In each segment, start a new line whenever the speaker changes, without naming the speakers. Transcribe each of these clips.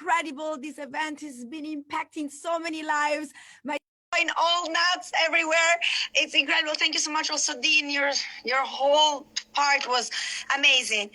incredible. This event has been impacting so many lives.
In all nuts everywhere. It's incredible. Thank you so much. Also, Dean, your whole part was amazing.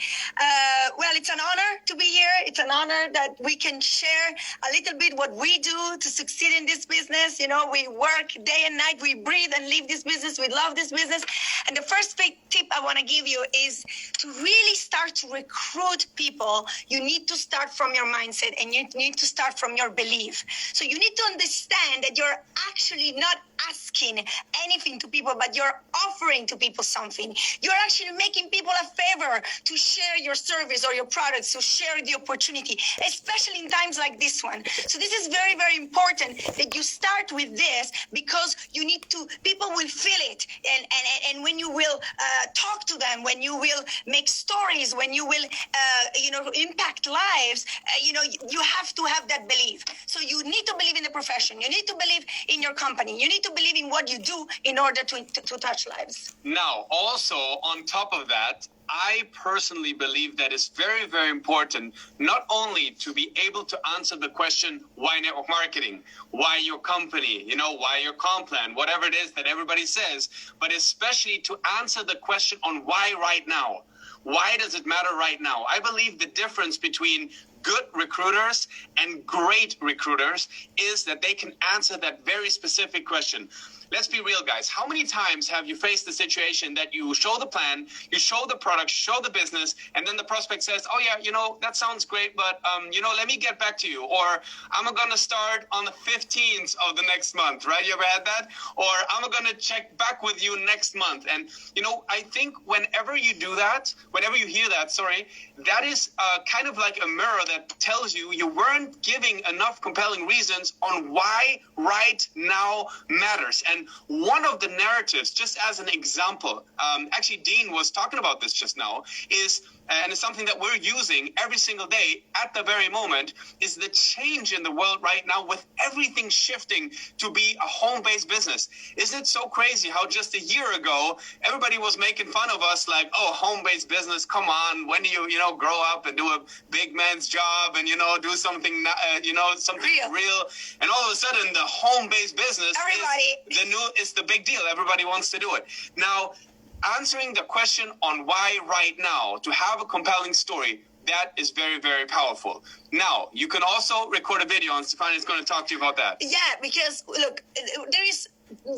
Well, it's an honor to be here. It's an honor that we can share a little bit what we do to succeed in this business. You know, we work day and night. We breathe and live this business. We love this business. And the first big tip I want to give you is to really start to recruit people. You need to start from your mindset, and you need to start from your belief. So you need to understand that you're actually not asking anything to people, but you're offering to people something. You're actually making people a favor to share your service or your products, to share the opportunity, especially in times like this one. So this is very, very important that you start with this, because you need to, people will feel it. And when you will talk to them, when you will make stories, when you will, impact lives, you have to have that belief. So you need to believe in the profession. You need to believe in your company. You need to believe in what you do in order to touch lives.
Now, also on top of that, I personally believe that it's very, very important not only to be able to answer the question, why network marketing, why your company, why your comp plan, whatever it is that everybody says, but especially to answer the question on why right now. Why does it matter right now? I believe the difference between good recruiters and great recruiters is that they can answer that very specific question. Let's be real, guys. How many times have you faced the situation that you show the plan, you show the product, show the business, and then the prospect says, oh yeah, that sounds great, but let me get back to you. Or I'm going to start on the 15th of the next month, right? You ever had that? Or I'm going to check back with you next month. And, I think whenever you do that, whenever you hear that, that is kind of like a mirror that tells you weren't giving enough compelling reasons on why right now matters. And one of the narratives, just as an example, actually Dean was talking about this just now, and it's something that we're using every single day at the very moment, is the change in the world right now with everything shifting to be a home-based business. Isn't it so crazy how just a year ago, everybody was making fun of us like, oh, home-based business, come on, when do you, grow up and do a big man's job and, do something, something real. And all of a sudden, the home-based business is the big deal. Everybody wants to do it. Now, answering the question on why right now, to have a compelling story, that is very, very powerful. Now, you can also record a video, and Stefania is going to talk to you about that.
Yeah, because, look, there is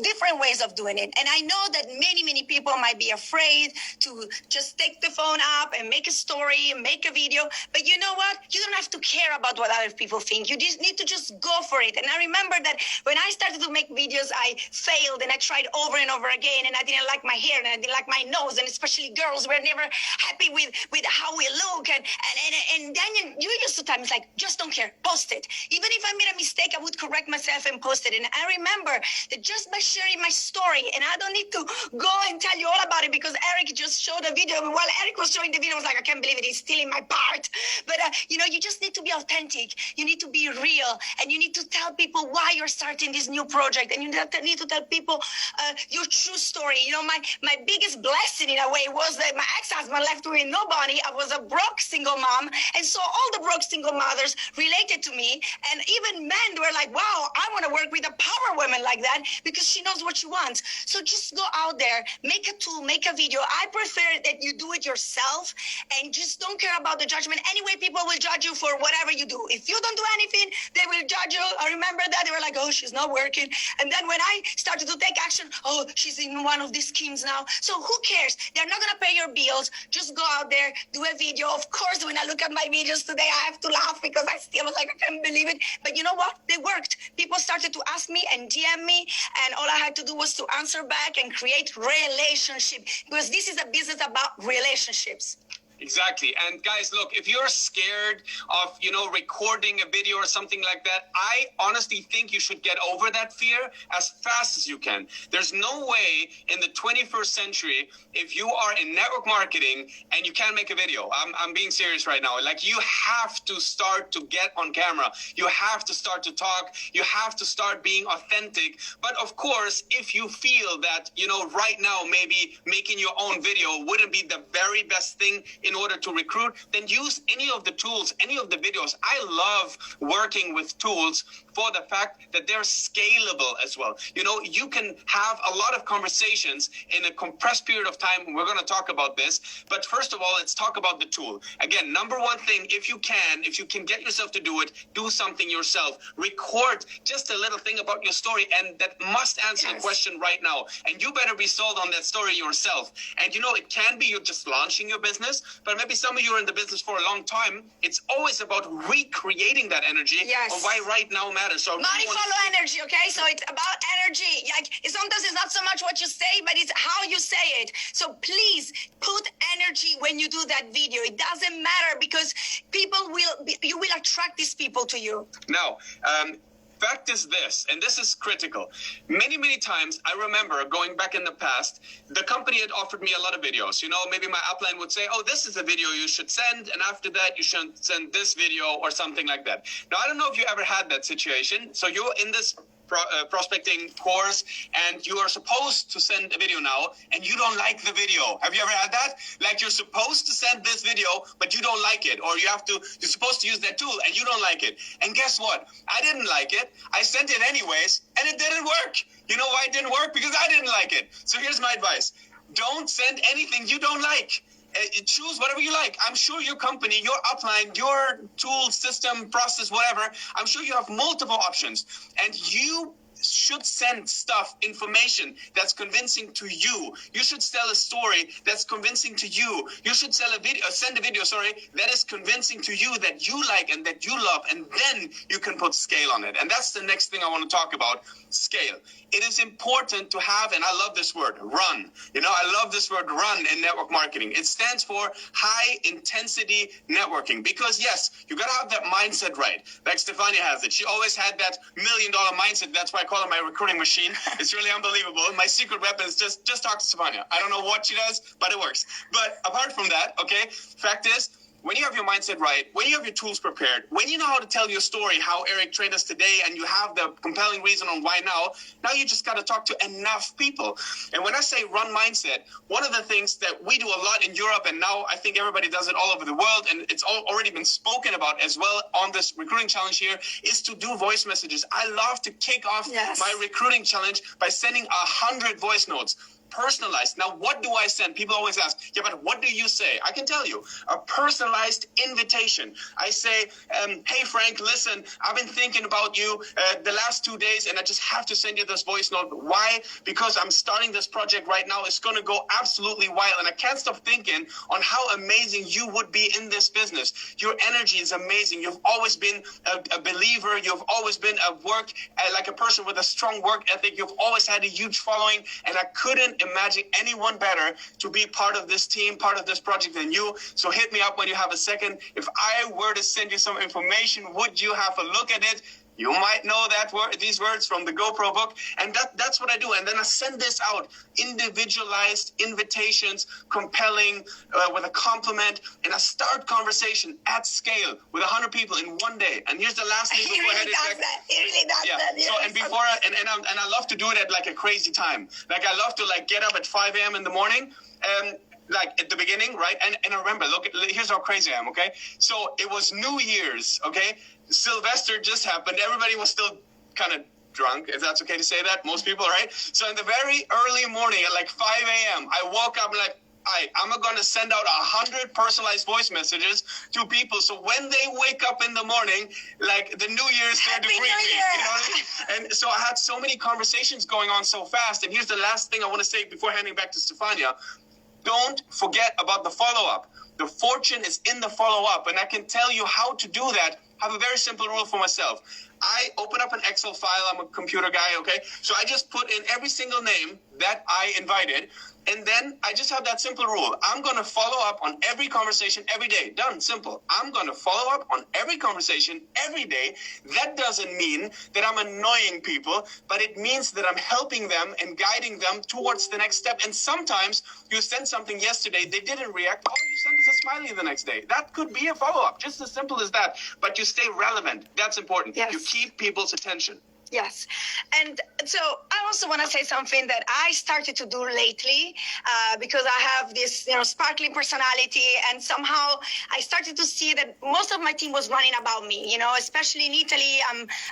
different ways of doing it. And I know that many people might be afraid to just take the phone up and make a story and make a video. But you know what? You don't have to care about what other people think. You just need to just go for it. And I remember that when I started to make videos, I failed and I tried over and over again. And I didn't like my hair and I didn't like my nose. And especially girls were never happy with how we look. And then you used to tell me, like, just don't care. Post it. Even if I made a mistake, I would correct myself and post it. And I remember that just by sharing my story, and I don't need to go and tell you all about it because Eric just showed a video. While Eric was showing the video, I was like, I can't believe it, he's stealing my part. But you just need to be authentic. You need to be real, and you need to tell people why you're starting this new project, and you need to tell people your true story. My biggest blessing in a way was that my ex-husband left me with nobody. I was a broke single mom, and so all the broke single mothers related to me, and even men were like, wow, I want to work with a power woman like that, because she knows what she wants. So just go out there, make a tool, make a video. I prefer that you do it yourself and just don't care about the judgment. Anyway, people will judge you for whatever you do. If you don't do anything, they will judge you. I remember that. They were like, oh, she's not working. And then when I started to take action, oh, she's in one of these schemes now. So who cares? They're not going to pay your bills. Just go out there, do a video. Of course, when I look at my videos today, I have to laugh because I still was like, I can't believe it. But you know what? They worked. People started to ask me and DM me, and all I had to do was to answer back and create relationship, because this is a business about relationships.
Exactly. And guys, look, if you're scared of, recording a video or something like that, I honestly think you should get over that fear as fast as you can. There's no way in the 21st century, if you are in network marketing and you can't make a video, I'm being serious right now. Like, you have to start to get on camera. You have to start to talk. You have to start being authentic. But of course, if you feel that, right now, maybe making your own video wouldn't be the very best thing in in order to recruit, then use any of the tools, any of the videos. I love working with tools for the fact that they're scalable as well. You know, you can have a lot of conversations in a compressed period of time. We're going to talk about this. But first of all, let's talk about the tool. Again, number one thing, if you can get yourself to do it, do something yourself. Record just a little thing about your story, and that must answer the question right now. And you better be sold on that story yourself. And you know, it can be you're just launching your business, but maybe some of you are in the business for a long time. It's always about recreating that energy of why right now matters. So
money follow energy, okay? So it's about energy. Like sometimes it's not so much what you say, but it's how you say it. So please put energy when you do that video. It doesn't matter, because you will attract these people to you.
Now, fact is this, and this is critical. Many times, I remember going back in the past, the company had offered me a lot of videos. You know, maybe my upline would say, oh, this is a video you should send, and after that, you should send this video or something like that. Now, I don't know if you ever had that situation. So you're in this prospecting course, and you are supposed to send a video now, and you don't like the video. Have you ever had that? Like, you're supposed to send this video, but you don't like it, or you're supposed to use that tool, and you don't like it. And guess what? I didn't like it. I sent it anyways, and it didn't work. You know why it didn't work? Because I didn't like it. So here's my advice. Don't send anything you don't like. Choose whatever you like. I'm sure your company, your upline, your tool, system, process, whatever, I'm sure you have multiple options. And you should send information that's convincing to you. You should tell a story that's convincing to you. You should send a video that is convincing to you, that you like and that you love, and then you can put scale on it. And that's the next thing I want to talk about, scale. It is important to have, and I love this word, run. You know, I love this word, run, in network marketing. It stands for high intensity networking, because yes, you got to have that mindset right. Like Stefania has it. She always had that $1 million mindset. That's why I call it my recruiting machine. It's really unbelievable. My secret weapon is just talk to Stefania. I don't know what she does, but it works. But apart from that, okay, fact is, when you have your mindset right, when you have your tools prepared, when you know how to tell your story, how Eric trained us today, and you have the compelling reason on why now you just got to talk to enough people. And when I say run mindset, one of the things that we do a lot in Europe, and now I think everybody does it all over the world, and it's already been spoken about as well on this recruiting challenge here, is to do voice messages. I love to kick off my recruiting challenge by sending 100 voice notes. Personalized. Now, what do I send? People always ask, yeah, but what do you say? I can tell you, a personalized invitation. I say, hey, Frank, listen, I've been thinking about you the last 2 days, and I just have to send you this voice note. Why? Because I'm starting this project right now. It's going to go absolutely wild, and I can't stop thinking on how amazing you would be in this business. Your energy is amazing. You've always been a believer. You've always been like a person with a strong work ethic. You've always had a huge following, and I couldn't imagine anyone better to be part of this team, part of this project than you. So hit me up when you have a second. If I were to send you some information, would you have a look at it? You might know these words from the GoPro book, and that's what I do. And then I send this out, individualized invitations, compelling, with a compliment, and I start conversation at scale with 100 people in one day. And here's the last thing before I head it back.
He really does that.
So and before and I love to do it at like a crazy time. Like I love to like get up at 5 a.m. in the morning. Like at the beginning, right? And I remember, look, here's how crazy I am, okay? So it was New Year's, okay? Sylvester just happened. Everybody was still kind of drunk, if that's okay to say that. Most people, right? So in the very early morning at like 5 a.m., I woke up like, I'm going to send out 100 personalized voice messages to people. So when they wake up in the morning, like the New Year's there to greet me. You know what I mean? And so I had so many conversations going on so fast. And here's the last thing I want to say before handing back to Stefania. Don't forget about the follow-up. The fortune is in the follow-up, and I can tell you how to do that. I have a very simple rule for myself. I open up an Excel file. I'm a computer guy, okay? So I just put in every single name that I invited, and then I just have that simple rule. I'm going to follow up on every conversation every day. Done. Simple. I'm going to follow up on every conversation every day. That doesn't mean that I'm annoying people, but it means that I'm helping them and guiding them towards the next step. And sometimes you sent something yesterday, they didn't react. All you send is a smiley the next day. That could be a follow-up. Just as simple as that. But you stay relevant. That's important.
Yes.
You keep people's attention.
Yes. And so I also want to say something that I started to do lately because I have this, sparkling personality. And somehow I started to see that most of my team was running about me, especially in Italy.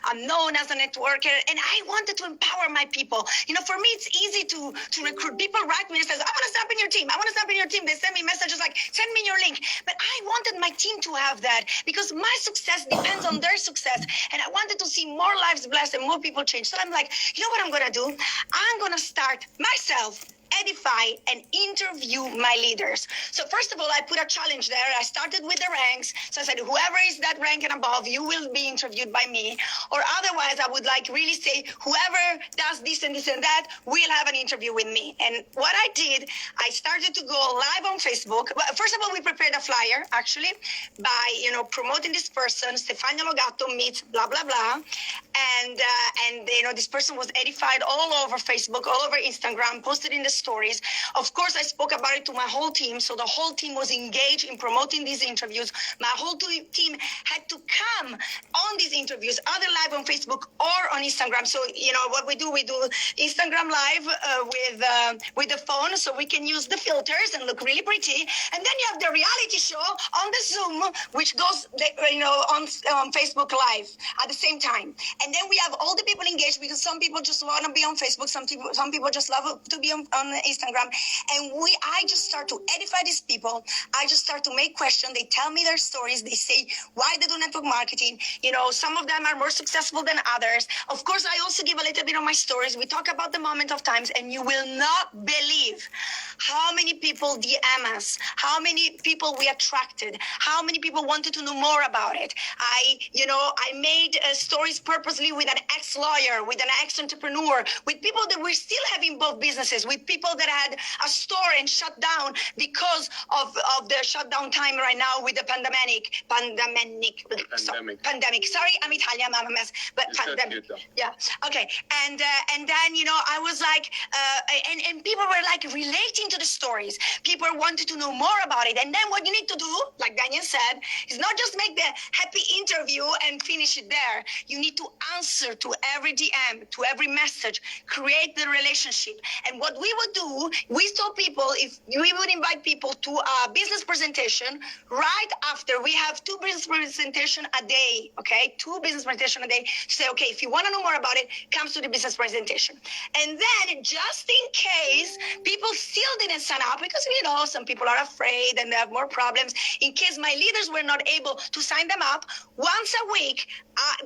I'm known as a networker and I wanted to empower my people. For me, it's easy to recruit. People write me and says, I want to step in your team. I want to step in your team. They send me messages like, send me your link. But I wanted my team to have that because my success depends on their success. And I wanted to see more lives blessed and more people change. So I'm like, you know what I'm going to do? I'm going to start myself, edify, and interview my leaders. So first of all, I put a challenge there. I started with the ranks. So I said, whoever is that rank and above, you will be interviewed by me. Or otherwise, I would like really say, whoever does this and this and that will have an interview with me. And what I did, I started to go live on Facebook. First of all, we prepared a flyer, actually, by, promoting this person, Stefano Logato meets blah, blah, blah. And this person was edified all over Facebook, all over Instagram, posted in the stories. Of course, I spoke about it to my whole team. So the whole team was engaged in promoting these interviews. My whole team had to come on these interviews, either live on Facebook or on Instagram. So, what we do Instagram live with the phone so we can use the filters and look really pretty. And then you have the reality show on the Zoom, which goes, on Facebook Live at the same time. And then we have all the people engaged because some people just want to be on Facebook. Some people just love to be on Instagram. And I just start to edify these people. I just start to make questions. They tell me their stories. They say why they do network marketing. Some of them are more successful than others. Of course, I also give a little bit of my stories. We talk about the moment of times, and you will not believe how many people DM us, how many people we attracted, how many people wanted to know more about it. I made stories purposely with an ex-lawyer, with an ex-entrepreneur, with people that were still having both businesses, with people that had a store and shut down because of the shutdown time right now with the pandemic. Sorry, I'm Italian, I'm a mess, but pandemic. Yeah. Okay. And then, I was like, and people were like relating to the stories. People wanted to know more about it. And then what you need to do, like Daniel said, is not just make the happy interview and finish it there. You need to answer to every DM, to every message, create the relationship. And what we would do, we told people if we would invite people to a business presentation right after. We have 2 business presentation a day, okay? 2 business presentation a day to say, okay, if you want to know more about it, come to the business presentation. And then just in case people still didn't sign up because, some people are afraid and they have more problems. In case my leaders were not able to sign them up, once a week,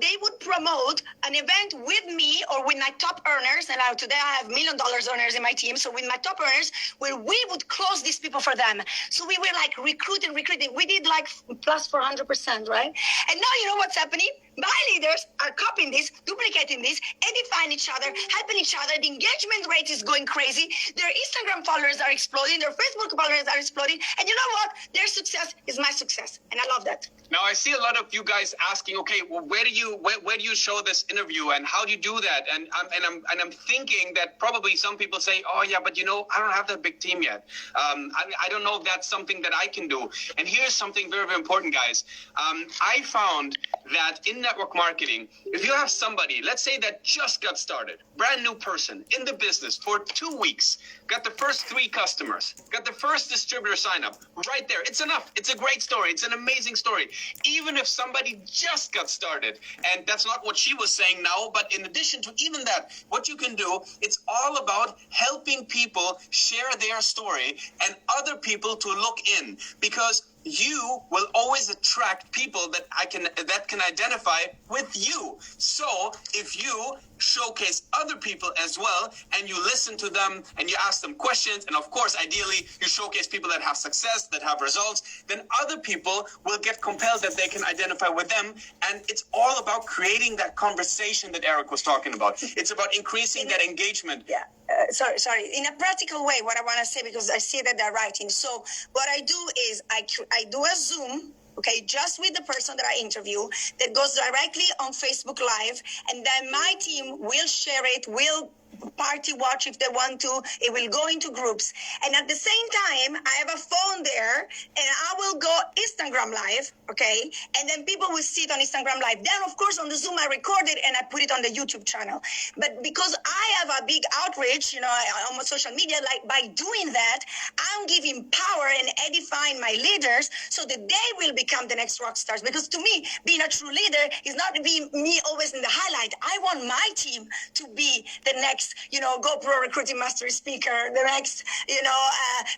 they would promote an event with me or with my top earners. And today I have $1 million earners in my team. So with my top earners, where we would close these people for them. So we were like recruiting. We did like plus 400%, right? And now you know what's happening? My leaders are copying this, duplicating this, edifying each other, helping each other. The engagement rate is going crazy. Their Instagram followers are exploding. Their Facebook followers are exploding. And you know what? Their success is my success. And I love that.
Now I see a lot of you guys asking, okay, well, where do you show this interview and how do you do that? And I'm thinking that probably some people say, oh yeah, but I don't have that big team yet. I don't know if that's something that I can do. And here's something very, very important, guys. I found that in network marketing, if you have somebody, let's say that just got started, brand new person in the business for 2 weeks, got the first 3 customers, got the first distributor sign up, right there. It's enough. It's a great story. It's an amazing story. Even if somebody just got started, and that's not what she was saying now, but in addition to even that, what you can do, it's all about helping people share their story and other people to look in, because you will always attract people that can identify with you. So if you showcase other people as well, and you listen to them and you ask them questions, and of course, ideally, you showcase people that have success, that have results, then other people will get compelled that they can identify with them. And it's all about creating that conversation that Eric was talking about. It's about increasing that engagement.
Yeah. Sorry. In a practical way, what I want to say, because I see that they're writing. So what I do is I do a Zoom, okay, just with the person that I interview, that goes directly on Facebook Live, and then my team will share it, will party watch if they want to. It will go into groups. And at the same time, I have a phone there and I will go Instagram live, okay? And then people will see it on Instagram live. Then, of course, on the Zoom, I record it and I put it on the YouTube channel. But because I have a big outreach, you know, on my social media, like by doing that, I'm giving power and edifying my leaders so that they will become the next rock stars. Because to me, being a true leader is not being me always in the highlight. I want my team to be the next, you know, GoPro Recruiting Mastery speaker, the next, you know,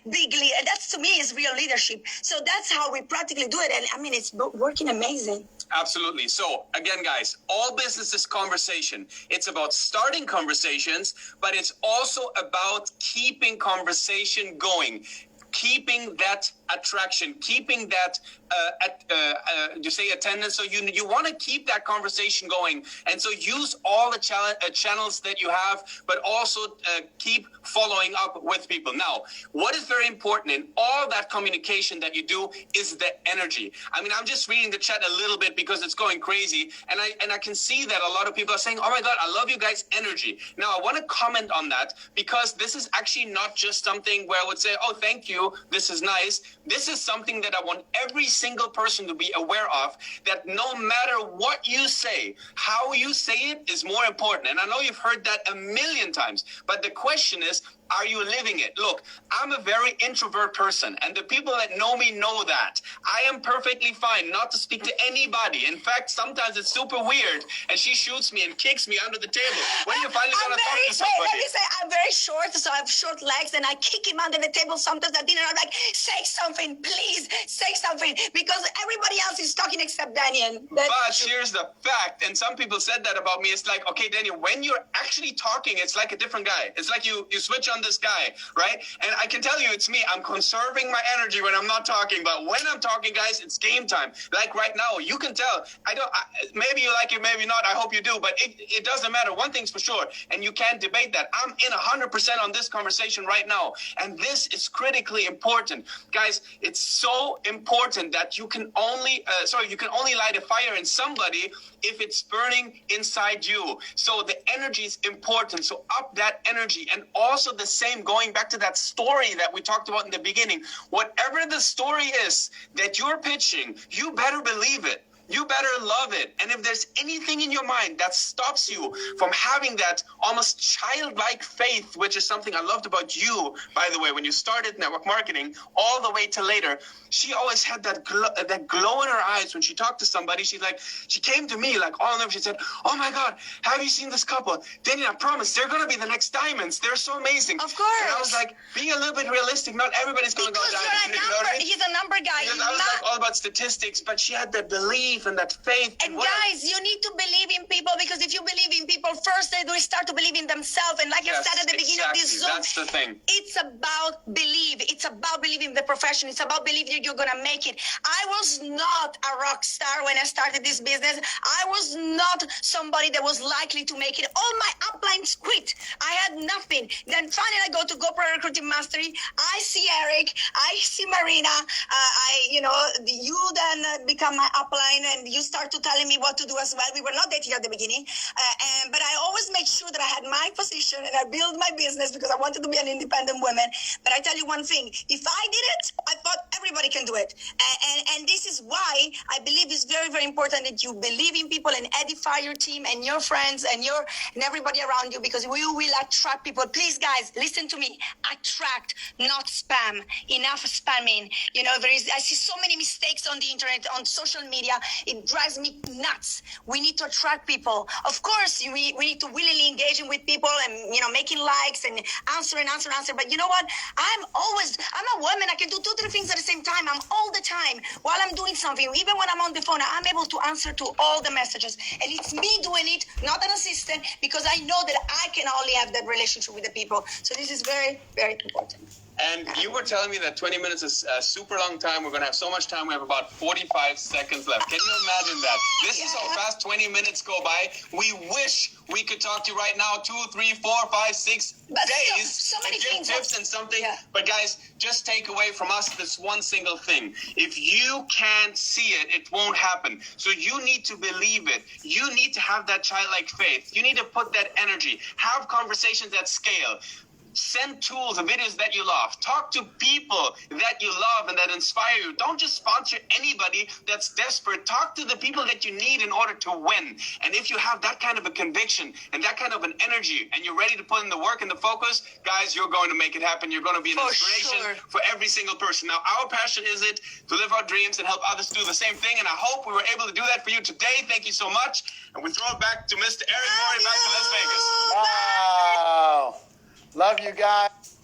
big leader. That's, to me, is real leadership. So that's how we practically do it. And I mean, it's working amazing.
Absolutely. So again, guys, all business is conversation. It's about starting conversations, but it's also about keeping conversation going, keeping that attraction, keeping that you say attendance. So you want to keep that conversation going, and so use all the channels that you have, but also keep following up with people. Now, what is very important in all that communication that you do is the energy. I mean, I'm just reading the chat a little bit because it's going crazy, and I can see that a lot of people are saying, "Oh my God, I love you guys' energy." Now, I want to comment on that because this is actually not just something where I would say, "Oh, thank you, this is nice." This is something that I want every single person to be aware of, that no matter what you say, how you say it is more important. And I know you've heard that a million times, but the question is, are you living it? Look, I'm a very introvert person, and the people that know me know that. I am perfectly fine not to speak to anybody. In fact, sometimes it's super weird, and she shoots me and kicks me under the table. When are you finally going to talk to somebody?
Let me say, I'm very short, so I have short legs, and I kick him under the table sometimes at dinner. I'm like, say something, please, say something, because everybody else is talking except Daniel.
But here's the fact, and some people said that about me. It's like, okay, Daniel, when you're actually talking, it's like a different guy. It's like you switch on this guy, right? And I can tell you, it's me. I'm conserving my energy when I'm not talking, but when I'm talking, guys, it's game time. Like right now, you can tell. Maybe you like it, maybe not. I hope you do, but it doesn't matter. One thing's for sure, and you can't debate that. I'm in 100% on this conversation right now, and this is critically important, guys. It's so important that you can only light a fire in somebody if it's burning inside you. So the energy is important. So up that energy, and also the same, going back to that story that we talked about in the beginning, whatever the story is that you're pitching, you better believe it. You better love it. And if there's anything in your mind that stops you from having that almost childlike faith, which is something I loved about you, by the way, when you started network marketing, all the way to later, she always had that glow in her eyes when she talked to somebody. She came to me like all of them. She said, "Oh my God, have you seen this couple? Daniel, I promise they're going to be the next diamonds. They're so amazing."
Of course.
And I was like, be a little bit realistic. Not everybody's going to go diamond.
Because you're a number. He's a number guy.
Because I was like all about statistics, but she had that belief and that faith.
And guys, you need to believe in people, because if you believe in people first, they will start to believe in themselves. And like I said at the beginning of this Zoom,
that's the thing.
It's about belief. It's about believing in the profession. It's about believing you're going to make it. I was not a rock star when I started this business. I was not somebody that was likely to make it. All my uplines quit. I had nothing. Then finally I go to GoPro Recruiting Mastery. I see Eric. I see Marina. You then become my upline, and you start to telling me what to do as well. We were not dating at the beginning, but I always made sure that I had my position and I built my business because I wanted to be an independent woman. But I tell you one thing, if I did it, I thought everybody can do it. And this is why I believe it's very, very important that you believe in people and edify your team and your friends and everybody around you, because we will attract people. Please, guys, listen to me. Attract, not spam. Enough spamming. I see so many mistakes on the internet, on social media. It drives me nuts. We need to attract people. Of course, we need to willingly engage with people and, making likes and answer. But you know what? I'm a woman. I can do 2-3 things at the same time. I'm all the time while I'm doing something. Even when I'm on the phone, I'm able to answer to all the messages. And it's me doing it, not an assistant, because I know that I can only have that relationship with the people. So this is very, very important.
And you were telling me that 20 minutes is a super long time. We're going to have so much time. We have about 45 seconds left. Can you imagine that? This is how fast 20 minutes go by. We wish we could talk to you right now 2, 3, 4, 5, 6
But
days
so many
and give
things
tips and something.
Yeah.
But guys, just take away from us this one single thing. If you can't see it, it won't happen. So you need to believe it. You need to have that childlike faith. You need to put that energy. Have conversations at scale. Send tools and videos that you love. Talk to people that you love and that inspire you. Don't just sponsor anybody that's desperate. Talk to the people that you need in order to win. And if you have that kind of a conviction and that kind of an energy and you're ready to put in the work and the focus, guys, you're going to make it happen. You're going to be an
For
inspiration
sure.
for every single person. Now, our passion is it to live our dreams and help others do the same thing. And I hope we were able to do that for you today. Thank you so much. And we throw it back to Mr. Eric Worre back to Las Vegas.
Wow. Love you guys.